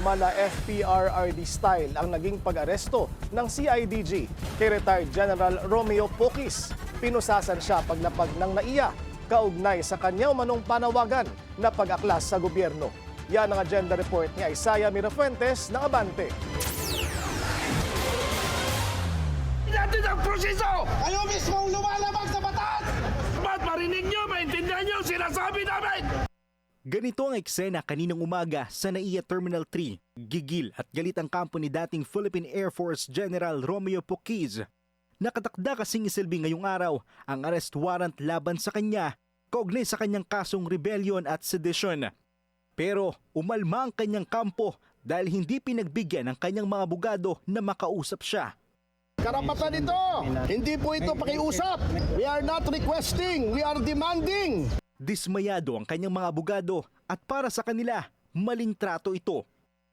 mala FPRRD style ang naging pag-aresto ng CIDG kay retired General Romeo Poquis. Pinusasan siya paglapag ng NAIA kaugnay sa kanyang manong panawagan na pag-aklas sa gobyerno. Yan ang agenda report ni Isaiah Mirafuentes ng Abante. Natin ang proseso! Kayo mismo lumalabag sa batas! Ba't marinig nyo, maintindihan nyo, sinasabi namin! Ganito ang eksena kaninang umaga sa NAIA Terminal 3. Gigil at galit ang kampo ni dating Philippine Air Force General Romeo Poquis. Nakatakda kasing isilbi ngayong araw ang arrest warrant laban sa kanya kaugnay sa kanyang kasong rebellion at sedition. Pero umalma ang kanyang kampo dahil hindi pinagbigyan ng kanyang mga abogado na makausap siya. Karapatan ito! Hindi po ito pakiusap! We are not requesting, we are demanding! Dismayado ang kanyang mga abogado at para sa kanila, maling trato ito.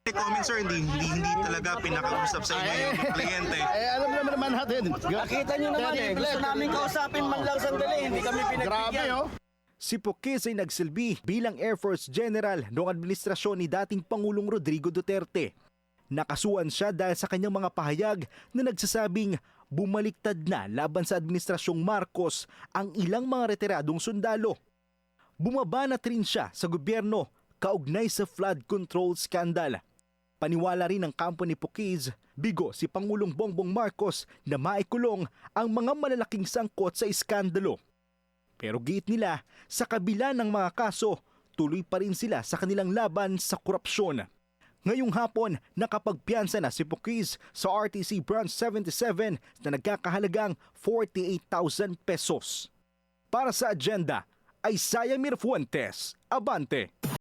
Comment sir, hindi talaga pinakausap sa inyo yung kliyente. Alam naman natin. Nakita nyo naman gusto namin kausapin man lang sandali, hindi kami Grabe pinagbigyan. oh! Si Poquis ay nagsilbi bilang Air Force General noong administrasyon ni dating Pangulong Rodrigo Duterte. Nakasuhan siya dahil sa kanyang mga pahayag na nagsasabing bumaliktad na laban sa administrasyong Marcos ang ilang mga retiradong sundalo. Bumabanat rin siya sa gobyerno kaugnay sa flood control scandal. Paniwala rin ng kampo ni Poquis, bigo si Pangulong Bongbong Marcos na maikulong ang mga malalaking sangkot sa iskandalo. Pero giit nila, sa kabila ng mga kaso, tuloy pa rin sila sa kanilang laban sa korupsyon. Ngayong hapon, nakapagpiyansa na si Poquis sa RTC Branch 77 na nagkakahalagang 48,000 pesos. Para sa agenda, Isaiah Mirafuentes, Abante.